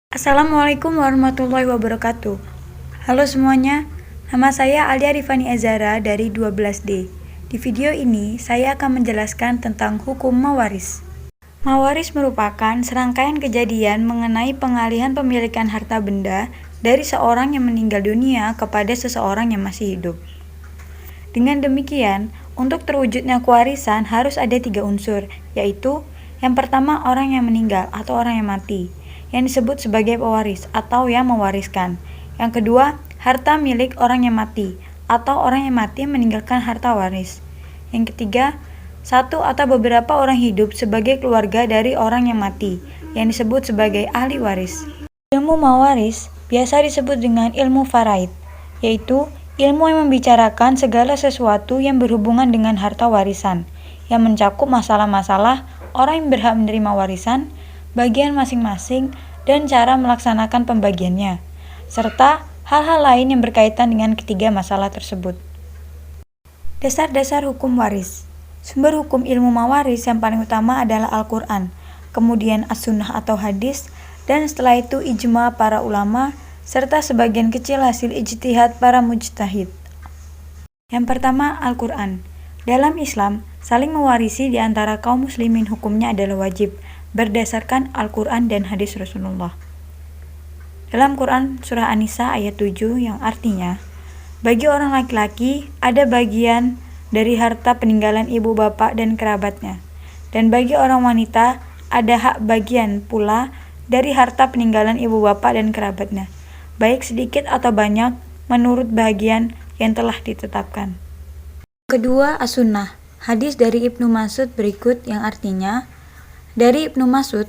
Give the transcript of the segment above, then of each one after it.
Assalamualaikum warahmatullahi wabarakatuh. Halo semuanya, nama saya Alia Rifani Azara dari 12D. Di video ini, saya akan menjelaskan tentang hukum mawaris. Mawaris merupakan serangkaian kejadian mengenai pengalihan pemilikan harta benda dari seorang yang meninggal dunia kepada seseorang yang masih hidup. Dengan demikian, untuk terwujudnya kewarisan harus ada 3 unsur, yaitu yang pertama orang yang meninggal atau orang yang mati, yang disebut sebagai pewaris atau yang mewariskan. Yang kedua, harta milik orang yang mati atau orang yang mati meninggalkan harta waris. Yang ketiga, satu atau beberapa orang hidup sebagai keluarga dari orang yang mati, yang disebut sebagai ahli waris. Ilmu mawaris biasa disebut dengan ilmu faraid, yaitu ilmu yang membicarakan segala sesuatu yang berhubungan dengan harta warisan, yang mencakup masalah-masalah orang yang berhak menerima warisan, bagian masing-masing, dan cara melaksanakan pembagiannya, serta hal-hal lain yang berkaitan dengan ketiga masalah tersebut. Dasar-dasar hukum waris. Sumber hukum ilmu mawaris yang paling utama adalah Al-Quran, kemudian As-Sunnah atau hadis, dan setelah itu ijma para ulama, serta sebagian kecil hasil ijtihad para mujtahid. Yang pertama, Al-Quran. Dalam Islam, saling mewarisi di antara kaum muslimin hukumnya adalah wajib, berdasarkan Al-Quran dan hadis Rasulullah. Dalam Quran surah An-Nisa ayat 7 yang artinya, bagi orang laki-laki ada bagian dari harta peninggalan ibu bapak dan kerabatnya, dan bagi orang wanita ada hak bagian pula dari harta peninggalan ibu bapak dan kerabatnya, baik sedikit atau banyak menurut bagian yang telah ditetapkan. Kedua, As-Sunnah. Hadis dari Ibnu Mas'ud berikut yang artinya, dari Ibnu Mas'ud,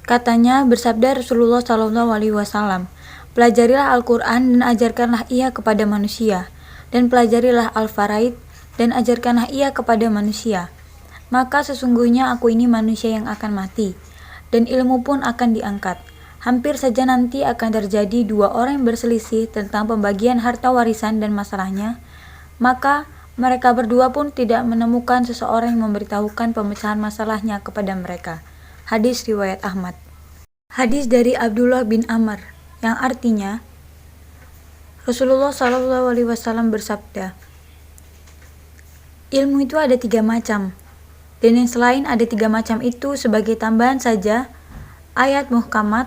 katanya bersabda Rasulullah SAW, pelajarilah Al-Quran dan ajarkanlah ia kepada manusia, dan pelajarilah Al-Faraid dan ajarkanlah ia kepada manusia. Maka sesungguhnya aku ini manusia yang akan mati, dan ilmu pun akan diangkat. Hampir saja nanti akan terjadi 2 orang yang berselisih tentang pembagian harta warisan dan masalahnya, maka mereka berdua pun tidak menemukan seseorang yang memberitahukan pemecahan masalahnya kepada mereka. Hadis riwayat Ahmad. Hadis dari Abdullah bin Amr yang artinya, Rasulullah SAW bersabda, ilmu itu ada 3 macam, dan yang selain ada 3 macam itu sebagai tambahan saja, ayat muhkamat,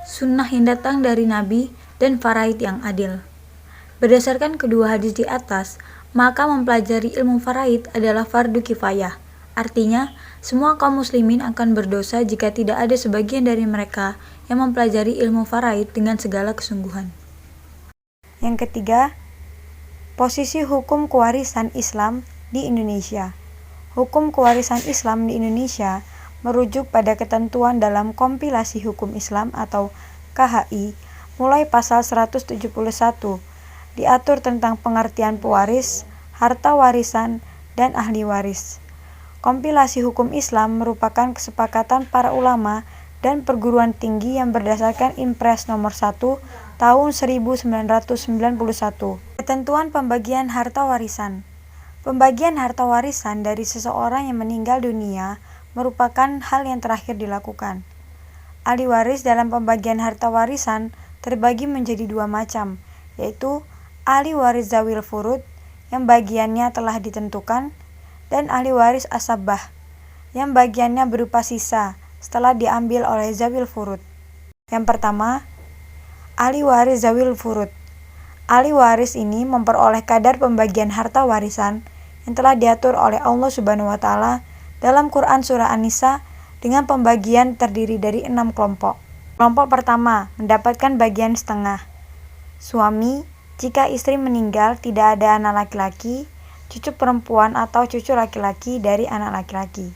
sunnah yang datang dari Nabi, dan faraid yang adil. Berdasarkan kedua hadis di atas, maka mempelajari ilmu faraid adalah fardu kifayah. Artinya, semua kaum muslimin akan berdosa jika tidak ada sebagian dari mereka yang mempelajari ilmu faraid dengan segala kesungguhan. Yang ketiga, posisi hukum kewarisan Islam di Indonesia. Hukum kewarisan Islam di Indonesia merujuk pada ketentuan dalam kompilasi hukum Islam atau KHI, mulai pasal 171, diatur tentang pengertian pewaris, harta warisan, dan ahli waris. Kompilasi hukum Islam merupakan kesepakatan para ulama dan perguruan tinggi yang berdasarkan Impres nomor 1 tahun 1991. Ketentuan pembagian harta warisan. Pembagian harta warisan dari seseorang yang meninggal dunia merupakan hal yang terakhir dilakukan. Ahli waris dalam pembagian harta warisan terbagi menjadi 2 macam, yaitu ahli waris zawil furud yang bagiannya telah ditentukan, dan ahli waris asabah yang bagiannya berupa sisa setelah diambil oleh zawil furud. Yang pertama, ahli waris zawil furud. Ahli waris ini memperoleh kadar pembagian harta warisan yang telah diatur oleh Allah Subhanahu wa taala dalam Quran surah An-Nisa dengan pembagian terdiri dari 6 kelompok. Kelompok pertama mendapatkan bagian setengah. Suami, jika istri meninggal tidak ada anak laki-laki, cucu perempuan atau cucu laki-laki dari anak laki-laki.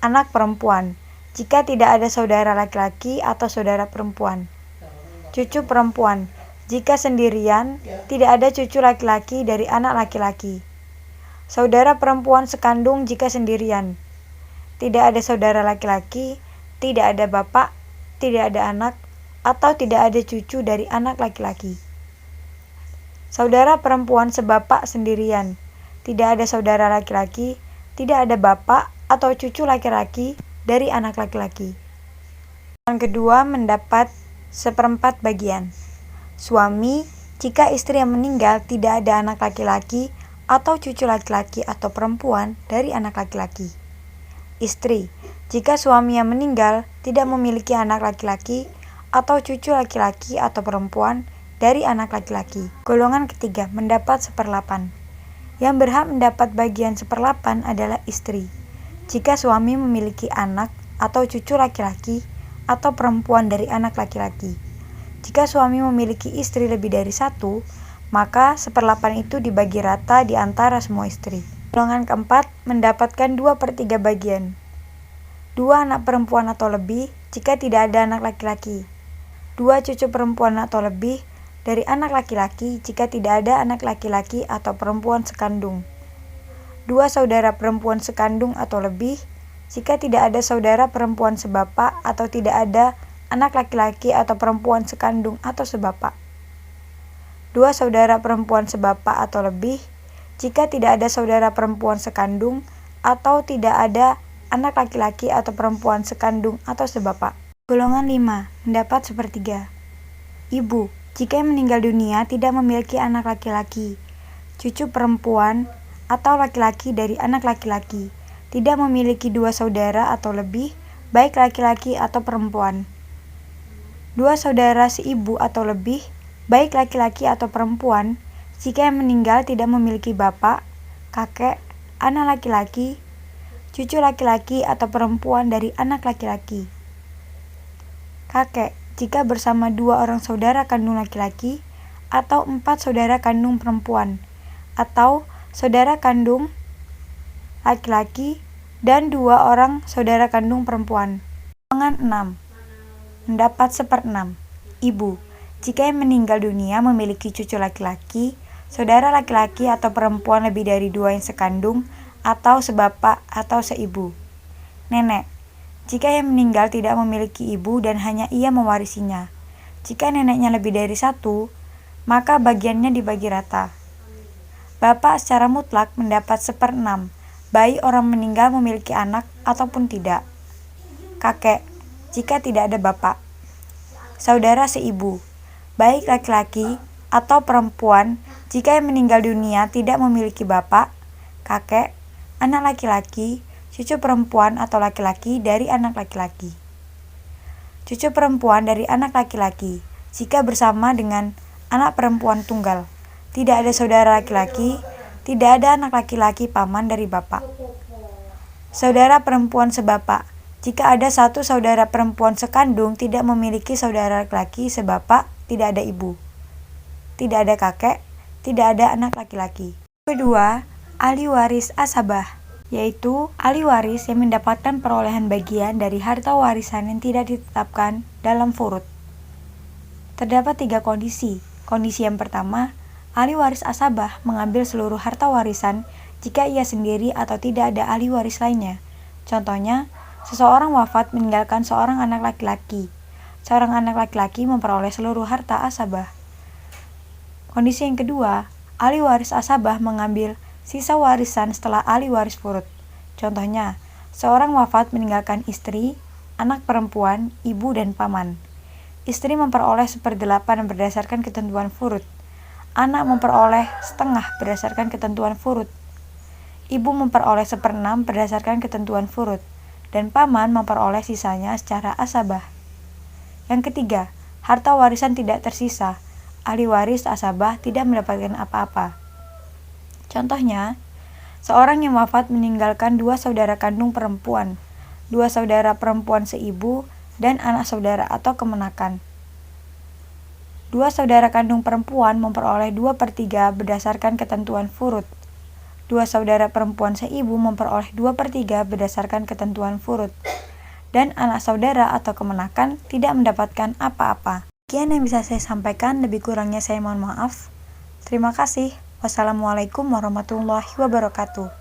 Anak perempuan, jika tidak ada saudara laki-laki atau saudara perempuan. Cucu perempuan, jika sendirian, tidak ada cucu laki-laki dari anak laki-laki. Saudara perempuan sekandung jika sendirian. Tidak ada saudara laki-laki, tidak ada bapak, tidak ada anak, atau tidak ada cucu dari anak laki-laki. Saudara perempuan sebapak sendirian. Tidak ada saudara laki-laki, tidak ada bapak atau cucu laki-laki dari anak laki-laki. Yang kedua mendapat 1/4 bagian. Suami, jika istri yang meninggal tidak ada anak laki-laki atau cucu laki-laki atau perempuan dari anak laki-laki. Istri, jika suami yang meninggal tidak memiliki anak laki-laki atau cucu laki-laki atau perempuan dari anak laki-laki. Golongan ketiga mendapat 1/8. Yang berhak mendapat bagian 1/8 adalah istri. Jika suami memiliki anak atau cucu laki-laki atau perempuan dari anak laki-laki. Jika suami memiliki istri lebih dari 1, maka 1/8 itu dibagi rata di antara semua istri. Golongan keempat mendapatkan 2/3 bagian. 2 anak perempuan atau lebih jika tidak ada anak laki-laki. 2 cucu perempuan atau lebih dari anak laki-laki jika tidak ada anak laki-laki atau perempuan sekandung. 2 saudara perempuan sekandung atau lebih jika tidak ada saudara perempuan sebapak atau tidak ada anak laki-laki atau perempuan sekandung atau sebapak. 2 saudara perempuan sebapak atau lebih jika tidak ada saudara perempuan sekandung atau tidak ada anak laki-laki atau perempuan sekandung atau sebapak. Golongan 5 mendapat 1/3. Ibu, jika yang meninggal dunia tidak memiliki anak laki-laki, cucu perempuan atau laki-laki dari anak laki-laki, tidak memiliki 2 saudara atau lebih, baik laki-laki atau perempuan. 2 saudara seibu atau lebih, baik laki-laki atau perempuan, jika yang meninggal tidak memiliki bapak, kakek, anak laki-laki, cucu laki-laki atau perempuan dari anak laki-laki. Kakek, jika bersama 2 orang saudara kandung laki-laki, atau 4 saudara kandung perempuan, atau saudara kandung laki-laki dan 2 orang saudara kandung perempuan. Golongan 6 mendapat 1/6. Ibu, jika yang meninggal dunia memiliki cucu laki-laki, saudara laki-laki atau perempuan lebih dari 2 yang sekandung atau sebapak atau seibu. Nenek, jika yang meninggal tidak memiliki ibu dan hanya ia mewarisinya. Jika neneknya lebih dari 1, maka bagiannya dibagi rata. Bapak secara mutlak mendapat 1/6, baik orang meninggal memiliki anak ataupun tidak. Kakek, jika tidak ada bapak. Saudara seibu, baik laki-laki atau perempuan, jika yang meninggal dunia tidak memiliki bapak, kakek, anak laki-laki, cucu perempuan atau laki-laki dari anak laki-laki. Cucu perempuan dari anak laki-laki, jika bersama dengan anak perempuan tunggal. Tidak ada saudara laki-laki, tidak ada anak laki-laki paman dari bapak. Saudara perempuan sebapak, jika ada 1 saudara perempuan sekandung tidak memiliki saudara laki-laki sebapak, tidak ada ibu. Tidak ada kakek, tidak ada anak laki-laki. Kedua, ahli waris asabah, yaitu ahli waris yang mendapatkan perolehan bagian dari harta warisan yang tidak ditetapkan dalam furud. Terdapat 3 kondisi. Kondisi yang pertama, ahli waris asabah mengambil seluruh harta warisan jika ia sendiri atau tidak ada ahli waris lainnya. Contohnya, seseorang wafat meninggalkan seorang anak laki-laki. Seorang anak laki-laki memperoleh seluruh harta asabah. Kondisi yang kedua, ahli waris asabah mengambil sisa warisan setelah ahli waris furud. Contohnya, seorang wafat meninggalkan istri, anak perempuan, ibu, dan paman. Istri memperoleh 1/8 berdasarkan ketentuan furud. Anak memperoleh setengah berdasarkan ketentuan furud. Ibu memperoleh 1/6 berdasarkan ketentuan furud. Dan paman memperoleh sisanya secara asabah. Yang ketiga, harta warisan tidak tersisa. Ahli waris asabah tidak mendapatkan apa-apa. Contohnya, seorang yang wafat meninggalkan 2 saudara kandung perempuan, 2 saudara perempuan seibu, dan anak saudara atau kemenakan. 2 saudara kandung perempuan memperoleh 2/3 berdasarkan ketentuan furud. 2 saudara perempuan seibu memperoleh 2/3 berdasarkan ketentuan furud. Dan anak saudara atau kemenakan tidak mendapatkan apa-apa. Sekian yang bisa saya sampaikan, lebih kurangnya saya mohon maaf. Terima kasih. Wassalamualaikum warahmatullahi wabarakatuh.